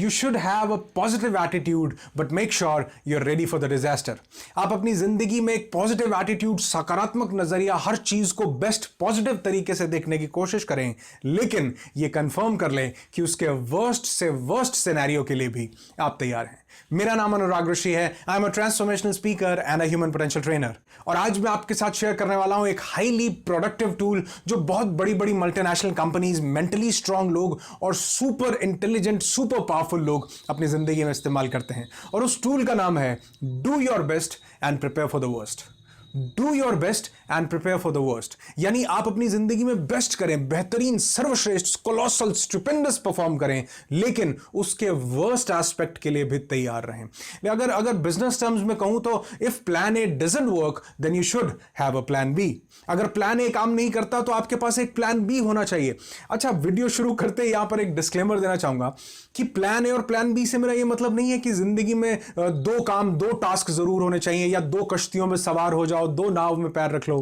You should have a positive attitude, but make sure you're ready for the disaster. आप अपनी जिंदगी में एक पॉजिटिव एटीट्यूड, सकारात्मक नजरिया, हर चीज को बेस्ट पॉजिटिव तरीके से देखने की कोशिश करें, लेकिन यह कंफर्म कर लें कि उसके वर्स्ट से वर्स्ट सिनेरियो के लिए भी आप तैयार हैं। मेरा नाम अनुराग ऋषि है। I am a transformational speaker and a human potential trainer, और आज मैं आपके साथ शेयर करने वाला हूं एक हाईली प्रोडक्टिव टूल जो बहुत बड़ी बड़ी मल्टीनेशनल कंपनीज, मेंटली स्ट्रांग लोग और सुपर इंटेलिजेंट, सुपर पावरफुल लोग अपनी जिंदगी में इस्तेमाल करते हैं। और उस टूल का नाम है do your best and prepare for the worst. Do your best and prepare for the worst, यानी आप अपनी जिंदगी में बेस्ट करें, बेहतरीन, सर्वश्रेष्ठ, कोलोसल, स्टुपेंडस परफॉर्म करें, लेकिन उसके वर्स्ट एस्पेक्ट के लिए भी तैयार रहें। अगर बिजनेस टर्म्स में कहूं तो if plan A doesn't work then you should have a plan B. अगर प्लान ए काम नहीं करता तो आपके पास एक प्लान बी होना चाहिए। अच्छा, वीडियो शुरू करते यहां पर एक डिस्क्लेमर देना चाहूंगा कि प्लान ए और प्लान बी से मेरा यह मतलब नहीं है कि जिंदगी में दो काम, दो टास्क जरूर होने चाहिए, या दो कश्तियों में सवार हो जाओ, दो नाव में पैर रख लो।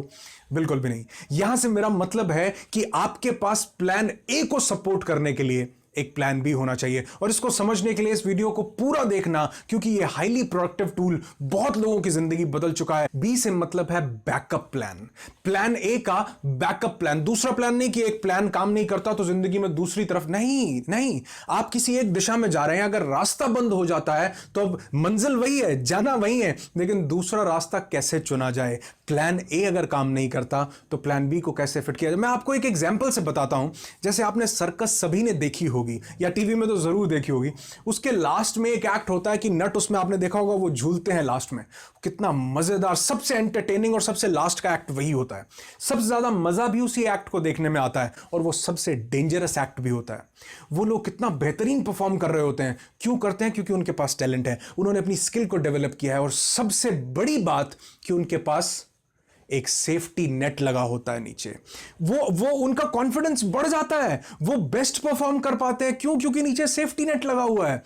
बिल्कुल भी नहीं। यहां से मेरा मतलब है कि आपके पास प्लान ए को सपोर्ट करने के लिए एक प्लान बी होना चाहिए। और इसको समझने के लिए इस वीडियो को पूरा देखना, क्योंकि यह हाईली प्रोडक्टिव टूल बहुत लोगों की जिंदगी बदल चुका है। बी से मतलब है बैकअप प्लान। प्लान ए का बैकअप प्लान, दूसरा प्लान नहीं कि एक प्लान काम नहीं करता तो जिंदगी में दूसरी तरफ नहीं नहीं। आप किसी एक दिशा में जा रहे हैं, अगर रास्ता बंद हो जाता है तो अब मंजिल वही है, जाना वही है, लेकिन दूसरा रास्ता कैसे चुना जाए। प्लान ए अगर काम नहीं करता तो प्लान बी को कैसे फिट किया जाए। मैं आपको एक एग्जांपल से बताता हूं। जैसे आपने सर्कस सभी ने देखी होगी या टीवी में तो जरूर देखी होगी। उसके लास्ट में एक एक्ट होता है कि नट, उसमें आपने देखा होगा वो झूलते हैं लास्ट में। कितना मजेदार, सबसे एंटरटेनिंग और सबसे लास्ट का एक्ट वही होता है। सबसे ज्यादा मजा भी उसी एक्ट को देखने में आता है, और वो सबसे डेंजरस एक्ट भी होता है। वो लोग कितना बेहतरीन परफॉर्म कर रहे होते हैं। क्यों करते हैं? क्योंकि उनके पास टैलेंट है, उन्होंने अपनी स्किल को डेवलप किया है, और सबसे बड़ी बात कि उनके पास एक सेफ्टी नेट लगा होता है नीचे। वो उनका कॉन्फिडेंस बढ़ जाता है, वो बेस्ट परफॉर्म कर पाते हैं। क्यों? क्योंकि नीचे सेफ्टी नेट लगा हुआ है।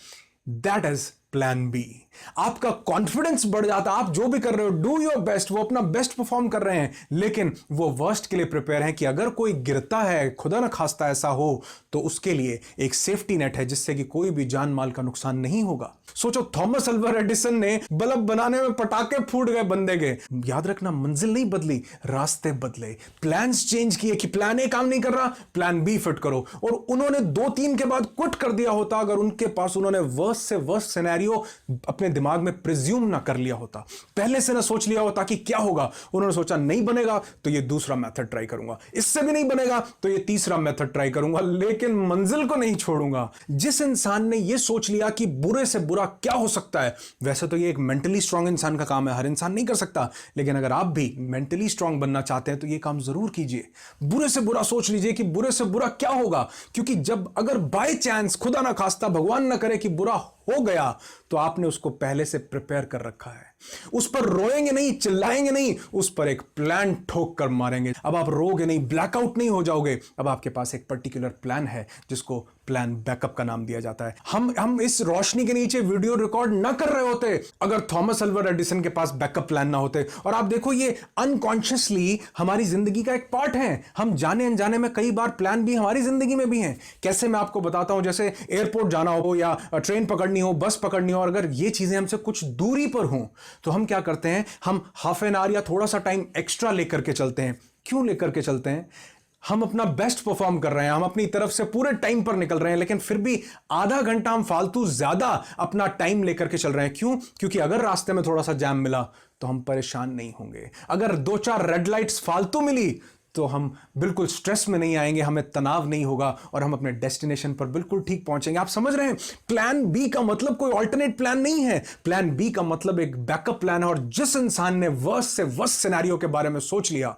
That is plan B. आपका कॉन्फिडेंस बढ़ जाता है। आप जो भी कर रहे हो, डू योर बेस्ट, वो अपना बेस्ट परफॉर्म कर रहे हैं, लेकिन वो वर्स्ट के लिए प्रिपेयर है कि अगर कोई गिरता है, खुदा न खास्ता ऐसा हो, तो उसके लिए एक सेफ्टी नेट है जिससे कि कोई भी जान माल का नुकसान नहीं होगा। सोचो, थॉमस अल्वा एडिसन ने बल्ब बनाने में पटाखे फूट गए बंदे के। याद रखना, मंजिल नहीं बदली, रास्ते बदले। प्लान्स चेंज किए कि प्लान ए काम नहीं कर रहा, प्लान बी फिट करो। और उन्होंने 2-3 के बाद क्विट कर दिया होता अगर उनके पास उन्होंने वर्स्ट से वर्स्ट सिनेरियो अपने दिमाग में प्रिज्यूम ना कर लिया होता, पहले से ना सोच लिया होता कि क्या होगा। उन्होंने सोचा नहीं बनेगा तो ये दूसरा मेथड ट्राई करूंगा, इससे भी नहीं बनेगा तो ये तीसरा मेथड ट्राई करूंगा, लेकिन मंजिल को नहीं छोड़ूंगा। जिस इंसान ने ये सोच लिया कि बुरे से बुरा क्या हो सकता है, वैसे तो ये एक मेंटली स्ट्रांग इंसान का काम है, हर इंसान नहीं कर सकता, लेकिन अगर आप भी मेंटली स्ट्रांग बनना चाहते हैं तो ये काम जरूर कीजिए। बुरे से बुरा सोच लीजिए कि बुरे से बुरा क्या होगा, क्योंकि जब अगर बाय चांस, खुदा ना खास्ता, भगवान ना करे कि बुरा हो गया, तो आपने उसको पहले से प्रिपेयर कर रखा है। उस पर रोएंगे नहीं, चिल्लाएंगे नहीं, उस पर एक प्लान ठोक कर मारेंगे। अब आप रोगे नहीं, ब्लैकआउट नहीं हो जाओगे। अब आपके पास एक पर्टिकुलर प्लान है जिसको प्लान बैकअप का नाम दिया जाता है। हम इस रोशनी के नीचे वीडियो रिकॉर्ड ना कर रहे होते अगर थॉमस अल्वा एडिसन के पास बैकअप प्लान ना होते। और आप देखो, ये अनकॉन्शियसली हमारी जिंदगी का एक पार्ट है। हम जाने अनजाने में कई बार प्लान भी हमारी जिंदगी में भी हैं। कैसे, मैं आपको बताता हूं। जैसे एयरपोर्ट जाना हो या ट्रेन पकड़नी हो, बस पकड़नी हो, और अगर ये चीजें हमसे कुछ दूरी पर हों तो हम क्या करते हैं, हम हाफ एन आवर या थोड़ा सा टाइम एक्स्ट्रा लेकर के चलते हैं। क्यों लेकर के चलते हैं? हम अपना बेस्ट परफॉर्म कर रहे हैं, हम अपनी तरफ से पूरे टाइम पर निकल रहे हैं, लेकिन फिर भी आधा घंटा हम फालतू ज्यादा अपना टाइम लेकर के चल रहे हैं। क्यों? क्योंकि अगर रास्ते में थोड़ा सा जैम मिला तो हम परेशान नहीं होंगे। अगर 2-4 रेड लाइट्स फालतू मिली तो हम बिल्कुल स्ट्रेस में नहीं आएंगे, हमें तनाव नहीं होगा, और हम अपने डेस्टिनेशन पर बिल्कुल ठीक पहुंचेंगे। आप समझ रहे हैं? प्लान बी का मतलब कोई ऑल्टरनेट प्लान नहीं है। प्लान बी का मतलब एक बैकअप प्लान है। और जिस इंसान ने वर्स्ट से वर्स्ट सिनेरियो के बारे में सोच लिया,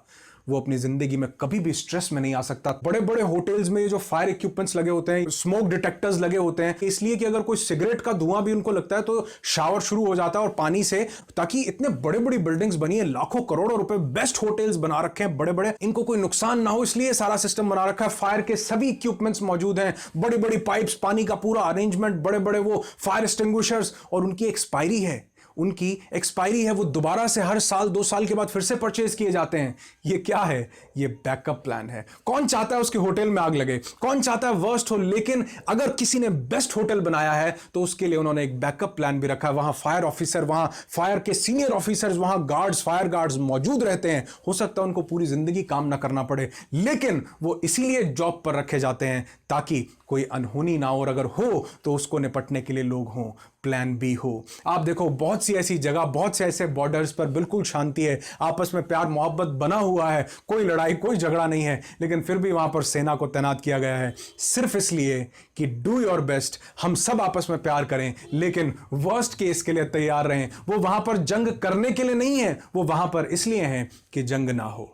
वो अपनी जिंदगी में कभी भी स्ट्रेस में नहीं आ सकता। बड़े बड़े होटल्स में जो फायर इक्विपमेंट्स लगे होते हैं, स्मोक डिटेक्टर्स लगे होते हैं, इसलिए कि अगर कोई सिगरेट का धुआं भी उनको लगता है तो शावर शुरू हो जाता है और पानी से, ताकि इतने बड़े बड़ी बिल्डिंग्स बनी है, लाखों करोड़ों रुपए, बेस्ट होटल्स बना रखे हैं बड़े बड़े, इनको कोई नुकसान ना हो इसलिए सारा सिस्टम बना रखा है। फायर के सभी इक्विपमेंट्स मौजूद हैं, बड़ी बड़ी पाइप्स, पानी का पूरा अरेंजमेंट, बड़े बड़े वो फायर एक्सटिंग्विशर्स, और उनकी एक्सपायरी है। उनकी एक्सपायरी है वो दोबारा से हर साल 2 साल के बाद फिर से परचेज किए जाते हैं। ये क्या है? ये बैकअप प्लान है। कौन चाहता है उसके होटल में आग लगे? कौन चाहता है वर्स्ट हो? लेकिन अगर किसी ने बेस्ट होटल बनाया है तो उसके लिए उन्होंने एक बैकअप प्लान भी रखा है। वहां फायर ऑफिसर, वहां फायर के सीनियर ऑफिसर्स, वहां गार्ड्स, फायर गार्ड्स मौजूद रहते हैं। हो सकता है उनको पूरी जिंदगी काम ना करना पड़े, लेकिन वो इसीलिए जॉब पर रखे जाते हैं ताकि कोई अनहोनी ना हो, और अगर हो तो उसको निपटने के लिए लोग हों, प्लान बी हो। आप देखो बहुत सी ऐसी जगह, बहुत से ऐसे बॉर्डर्स पर बिल्कुल शांति है, आपस में प्यार मोहब्बत बना हुआ है, कोई लड़ाई कोई झगड़ा नहीं है, लेकिन फिर भी वहां पर सेना को तैनात किया गया है सिर्फ इसलिए कि डू योर बेस्ट, हम सब आपस में प्यार करें, लेकिन वर्स्ट केस के लिए तैयार रहें। वो वहां पर जंग करने के लिए नहीं है, वो वहां पर इसलिए हैं कि जंग ना हो।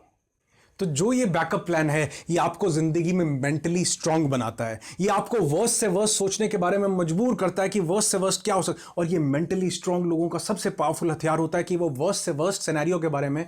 तो जो ये बैकअप प्लान है ये आपको जिंदगी में मेंटली स्ट्रांग बनाता है। ये आपको वर्स्ट से वर्स्ट सोचने के बारे में मजबूर करता है कि वर्स्ट से वर्स्ट क्या हो सकता। और ये मेंटली स्ट्रांग लोगों का सबसे पावरफुल हथियार होता है कि वो वर्स्ट से वर्स्ट सिनेरियो के बारे में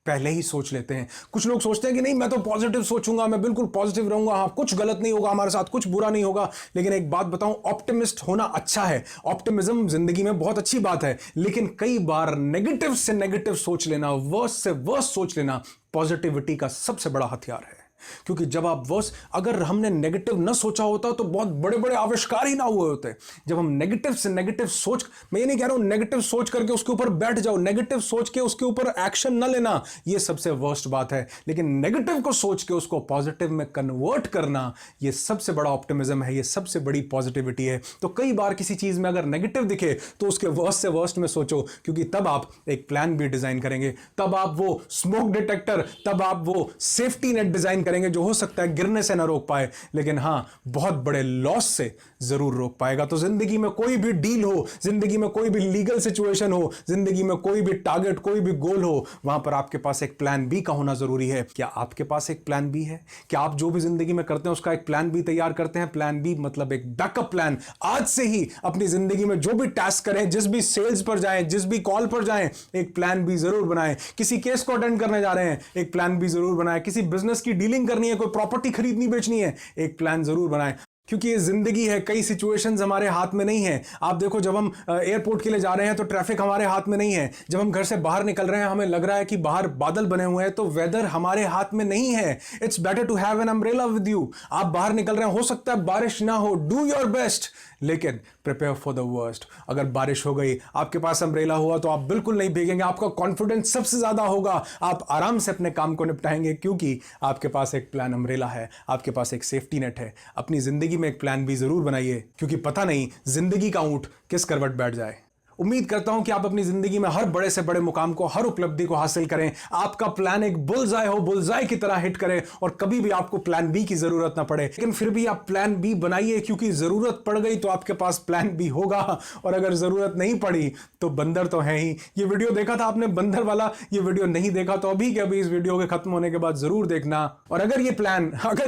पहले ही सोच लेते हैं। कुछ लोग सोचते हैं कि नहीं, मैं तो पॉजिटिव सोचूंगा, मैं बिल्कुल पॉजिटिव रहूंगा, हाँ कुछ गलत नहीं होगा हमारे साथ, कुछ बुरा नहीं होगा। लेकिन एक बात बताऊं, ऑप्टिमिस्ट होना अच्छा है, ऑप्टिमिज्म जिंदगी में बहुत अच्छी बात है, लेकिन कई बार नेगेटिव से नेगेटिव सोच लेना, वर्स्ट से वर्स्ट सोच लेना पॉजिटिविटी का सबसे बड़ा हथियार है। क्योंकि जब आप अगर हमने नेगेटिव न सोचा होता तो बहुत बड़े बड़े आविष्कार ही ना हुए होते। जब हम नेगेटिव से नेगेटिव सोच, मैं ये नहीं कह रहा हूं नेगेटिव सोच करके उसके ऊपर बैठ जाओ, नेगेटिव सोच के उसके ऊपर एक्शन न लेना, ये सबसे वर्स्ट बात है। लेकिन नेगेटिव को सोच के उसको पॉजिटिव में कन्वर्ट करना, ये सबसे बड़ा ऑप्टिमिज्म है, ये सबसे बड़ी पॉजिटिविटी है। तो कई बार किसी चीज में अगर नेगेटिव दिखे तो उसके वर्स्ट से वर्स्ट में सोचो, क्योंकि तब आप एक प्लान भी डिजाइन करेंगे, तब आप वो स्मोक डिटेक्टर, तब आप वो सेफ्टी नेट डिजाइन करेंगे जो हो सकता है गिरने से ना रोक पाए, लेकिन हां बहुत बड़े लॉस से जरूर रोक पाएगा। तो जिंदगी में कोई भी डील हो, जिंदगी में कोई भी लीगल सिचुएशन हो, जिंदगी में कोई भी टारगेट, कोई भी गोल हो, वहां पर आपके पास एक प्लान बी का होना जरूरी है। क्या आपके पास एक प्लान बी है? क्या आप जो भी जिंदगी में करते हैं उसका एक प्लान बी तैयार करते हैं? प्लान बी मतलब एक बैकअप प्लान। आज से ही अपनी जिंदगी में जो भी टास्क करें, जिस भी सेल्स पर जाएं, जिस भी कॉल पर जाएं, एक प्लान बी जरूर बनाएं। किसी केस को अटेंड करने जा रहे हैं, एक प्लान बी जरूर बनाएं। किसी बिजनेस की डीलिंग करनी है, कोई प्रॉपर्टी खरीदनी बेचनी है, एक प्लान जरूर बनाएं। क्योंकि ये जिंदगी है, कई सिचुएशंस हमारे हाथ में नहीं है। आप देखो, जब हम एयरपोर्ट के लिए जा रहे हैं तो ट्रैफिक हमारे हाथ में नहीं है। जब हम घर से बाहर निकल रहे हैं, हमें लग रहा है कि बाहर बादल बने हुए हैं, तो वेदर हमारे हाथ में नहीं है। It's better to have an umbrella with you. आप बाहर निकल रहे हैं, हो सकता है बारिश ना हो, डू योर बेस्ट, लेकिन प्रिपेयर फॉर द वर्स्ट। अगर बारिश हो गई, आपके पास अम्ब्रेला हुआ, तो आप बिल्कुल नहीं भीगेंगे, आपका कॉन्फिडेंस सबसे ज्यादा होगा, आप आराम से अपने काम को निपटाएंगे, क्योंकि आपके पास एक प्लान अम्ब्रेला है, आपके पास एक सेफ्टी नेट है। अपनी जिंदगी में एक प्लान भी जरूर बनाइए, क्योंकि पता नहीं जिंदगी का ऊंट किस करवट बैठ जाए। उम्मीद करता हूं कि आप अपनी जिंदगी में हर बड़े से बड़े मुकाम को, हर उपलब्धि को हासिल करें। आपका प्लान एक बुलजाई हो, बुलजाई की तरह हिट करे, और कभी भी आपको प्लान बी की जरूरत ना पड़े। लेकिन फिर भी आप प्लान बी बनाइए, क्योंकि जरूरत पड़ गई तो आपके पास प्लान बी होगा, और अगर जरूरत नहीं पड़ी तो बंदर तो है ही। ये वीडियो देखा था आपने बंदर वाला? ये वीडियो नहीं देखा तो अभी के अभी इस वीडियो के खत्म होने के बाद जरूर देखना। और अगर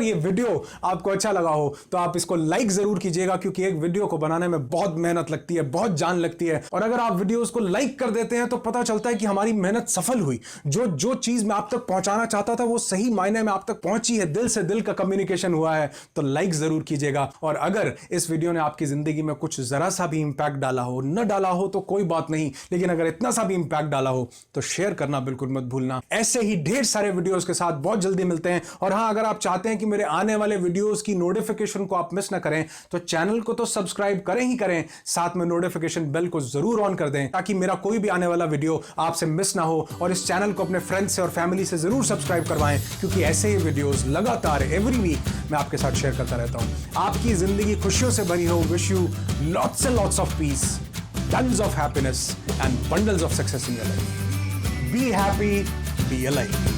ये वीडियो आपको अच्छा लगा हो तो आप इसको लाइक जरूर कीजिएगा, क्योंकि एक वीडियो को बनाने में बहुत मेहनत लगती है, बहुत जान लगती है। और अगर आप वीडियोस को लाइक कर देते हैं तो पता चलता है कि हमारी मेहनत सफल हुई। जो चीज मैं आप तक पहुंचाना चाहता था वो सही मायने में आप तक पहुंची है, दिल से दिल का कम्युनिकेशन हुआ है। तो लाइक जरूर कीजिएगा। और अगर इस वीडियो ने आपकी जिंदगी में कुछ जरा सा भी इंपैक्ट डाला हो, न डाला हो तो कोई बात नहीं, लेकिन अगर इतना सा भी इंपैक्ट डाला हो तो शेयर करना बिल्कुल मत भूलना। ऐसे ही ढेर सारे वीडियोस के साथ बहुत जल्दी मिलते हैं। और हां, अगर आप चाहते हैं कि मेरे आने वाले वीडियोस की नोटिफिकेशन को आप मिस ना करें, तो चैनल को तो सब्सक्राइब करें ही करें, साथ में नोटिफिकेशन बेल को जरूर ऑन कर दें, ताकि मेरा कोई भी आने वाला वीडियो आपसे मिस ना हो। और इस चैनल को अपने फ्रेंड्स से और फैमिली से जरूर सब्सक्राइब करवाएं, क्योंकि ऐसे ही वीडियोस लगातार एवरी वीक मैं आपके साथ शेयर करता रहता हूं। आपकी जिंदगी खुशियों से भरी हो। Wish you lots and lots of peace, tons of happiness and bundles of success in your life. Be happy, be alive.